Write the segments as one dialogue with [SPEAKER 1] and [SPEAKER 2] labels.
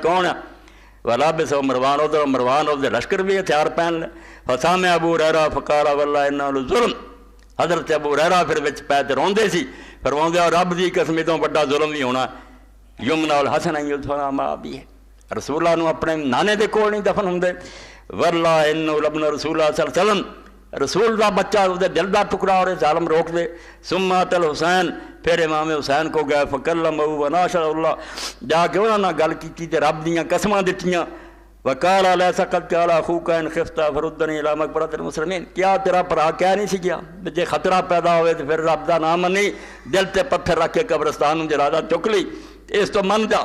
[SPEAKER 1] کون ہے والا بے سو مروان ادھر لشکر بھی ہتھیار پہن لے فسام ابو ہریرہ فقال واللہ انہ ظلم حضرت ابو ہریرہ پھر وچ پے تے روندے سی فرماندے اور رب دی قسم تو بڑا ظلم بھی ہونا یمنع الحسن ان یدفن مع ابیہ رسول اللہ اپنے نانے دے کول نہیں دفن ہوندے واللہ انہ لابن رسول اللہ صلی اللہ علیہ وسلم رسول دا بچہ دے دل دا ٹکڑا اور ظالم روک دے ثم اتل حسین پھر امام حسین کو گئے فکلمہ وناشر اللہ جا کے انہاں نال گل کیتی تے رب دیاں قسماں دتیاں وقال لیس قد قال اخوک ان خفت فردنی الی مقبرۃ المسلمین کیا تیرا بھرا کہہ نہیں سی گیا جے خطرہ پیدا ہوئے تے پھر رب دا نام نہیں دل تے پتھر رکھ کے قبرستان نوں جنازہ چک لی اس تو من جا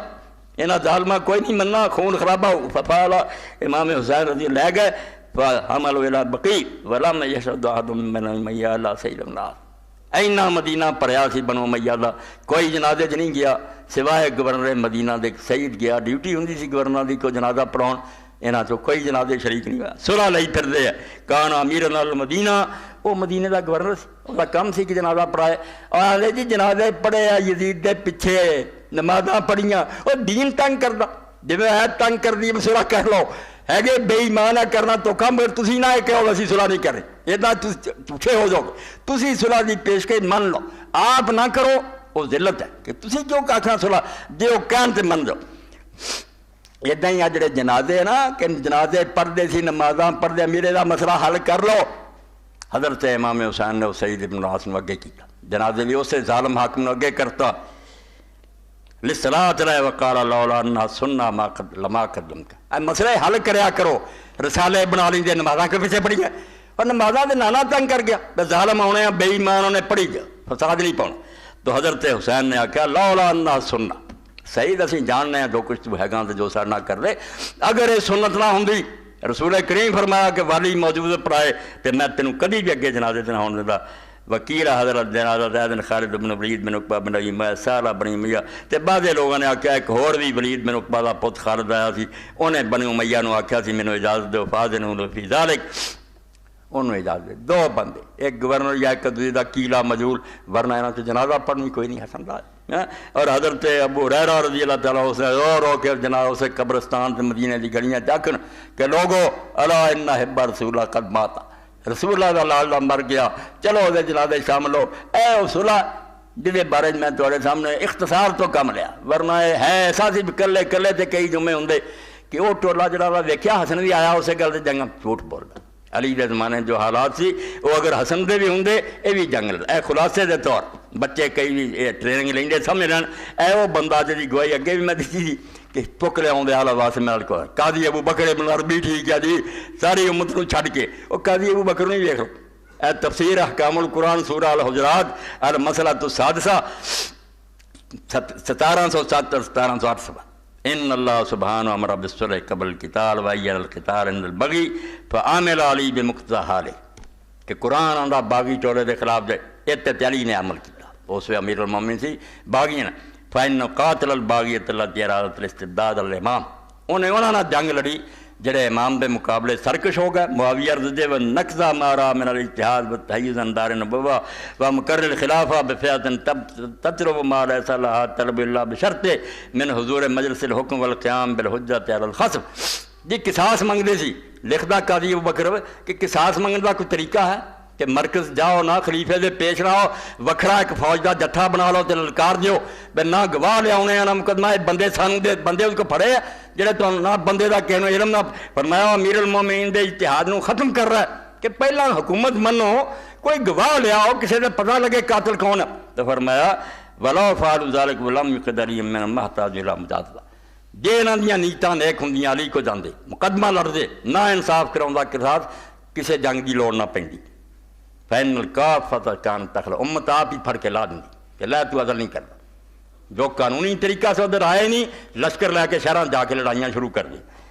[SPEAKER 1] انہاں ظالماں کوئی نہیں مننا خون خرابہ ففعل امام حسین رضی اللہ لے گئے فحملوا الى البقیع ولم یشهد احد من امیہ الا سید الناس اینا مدینہ پریا سی بنو امیہ دا کوئی جنازے چ نہیں گیا سوائے گورنر مدینہ دے سید گیا ڈیوٹی ہوندی سی گورنر دی کو جنازہ پڑھاؤن انہاں چوں کوئی جنازے شریک نہیں ہوا صلح لئی پھردے ہے کان امیر المدینہ وہ مدینے دا گورنر سی اس دا کم سی کہ جنازہ پڑھائے اور آلے جی جنازے پڑھے یزید دے پیچھے نمازاں پڑھیاں وہ دین تنگ کردا جویں ہے تنگ کر دی صلح کہہ لو ہے کہ بے ایمانہ کرنا تو کم تسی نہ کہو اسی صلح نہیں کر رہے یہ جھوٹے ہو جاؤ تسی صلح دی پیشکش من لو آپ نہ کرو وہ ذلت ہے کہ تسی کیوں آکھنا صلح جے وہ کہن تے من جاؤ ادھا ہی جڑے جنازے نا کہ جنازے پڑھتے سی نمازاں پڑھتے میرے دا مسئلہ حل کر لو حضرت امام حسین نے سید ابن العاص اگے کیتا جنازے بھی اسے ظالم حاکم نے اگے کرتا للصلاۃ علیہ وقال لولا انہا سننا لما قدمت اے مسئلہ حل کریا کرو رسالے بنا لیں دے نمازاں کے پیچھے پڑھی گئے اور نمازاں دے نانا تنگ کر گیا بے ظالم ہونے ہیں بے ایمان ہونے پڑھی گیا فساد نہیں پاؤنا تو حضرت حسین نے آکھا لولا انہا سننا سید اسی جاننے ہیں جو کچھ تو ہے گاں جو سر نہ کر لے اگر یہ سنت نہ ہوندی رسول کریم فرمایا کہ والی موجود پڑھائے تو میں تینوں کدی بھی اگے جنازے تے نہ ہون دیندا وکیل حضرت جنازہ زید خالد بن ولید بن عقبہ بن ابی معاذ سارا بنی امیہ تے بعضے لوگوں نے آکھیا ایک ہور بھی ولید بن عقبہ دا پت خالد آیا سی انہیں بنی امیہ نو آکھیا سی مینوں اجازت دیو فاذن فی ذلک انہوں اجازت دے دو بندے ایک گورنر یا ایک دوسرے دا کیلا مجہول ورنہ انہاں تے جنازہ پڑھنی کوئی نہیں حسن دا اور حضرت ابو ہریرہ رضی اللہ تعالیٰ اسے رو کے جنازہ اسے قبرستان تے مدینے دی گلیاں چاکن کہ لوگو الا ان حب رسول اللہ قد ماتا رسول اللہ دا لال مر گیا چلو دے جنازے شامل ہو اے صلح جدے بارے میں تھوڑے سامنے اختصار تو کم لیا ورنہ ہے ایسا سی کلے کلے تے کئی جمعے ہوندے کہ وہ ٹولا جڑا ویکھیا حسن بھی آیا اسے گل تے جنگ جھوٹ بولدا علی دے زمانے جو حالات سی وہ اگر حسن دے بھی ہوندے اے بھی جنگ لڑدا اے خلاصے دے طور بچے کئی بھی ٹریننگ لیندے سمجھ لین اے وہ بندہ جی گواہی اگے بھی میں دتی سی کہ ٹکڑے آدھے آلہ واسے میرے کو قاضی ابو بکر ابن عربی ٹھیک ہے جی ساری امت کو چھڈ کے وہ قاضی ابو بکر نہیں ویکھ لو اے تفسیر احکام القرآن سورہ الحجرات المسئلۃ السادسہ 1707 1708 ان اللہ سبحانہ امر بالصلح قبل القتال وعین القتال عند البغی فعامل علی بمقتضی حالہ کہ قرآن آندا باغی ٹولے دے خلاف دے اتتے علی نے عمل کیتا اس وی امیر المومنین سی باغی نے فإن قاتل الباغیۃ التی ارادت الاستبداد الامام انہوں نے جنگ لڑی جڑے امام دے مقابلے سرکش ہو گئے معاویہ رضی و نقضہ مارا من الاجتہاد والتحیز عن دار النبوہ ومقرر الخلافہ بفیعۃ تطلب ما لیس لہا طلب اللہ بشرط من حضور مجلس الحکم والقیام بالحجۃ علی الخصم جی قصاص منگدے سی لکھدا قاضی ابو بکر کہ قصاص منگنے دا کوئی طریقہ ہے کہ مرکز جاؤ نہ خلیفے دے پیش رہو وکھرا ایک فوج دا جتھا بنا لو تے للکار دیو بے نہ گواہ لے آنے نہ مقدمہ بندے سانو دے بندے اس کو پھڑے جڑے تو نہ بندے دا کہنو علم نہ فرمایا امیر المومنین دے اجتہاد نو ختم کر رہا ہے کہ پہلا حکومت منو کوئی گواہ لے آؤ کسی دے پتہ لگے قاتل کون ہے تو فرمایا ولو فعلوا ذلک ولم يقدر من محتاج الى مجادلہ جے انہاں دیاں نیتاں نیک ہوندیاں علی کو جاندے مقدمہ لڑدے نہ انصاف کراوندا قصاص کسے جنگ دی لوڑ نہ پیندی فین الکافۃ کان تخل امت آپ ہی پھڑ کے لا دیں کہ لے تو عدل نہیں کرتا جو قانونی طریقہ سے ادھر آئے نہیں لشکر لے کے شہراں جا کے لڑائیاں شروع کر دی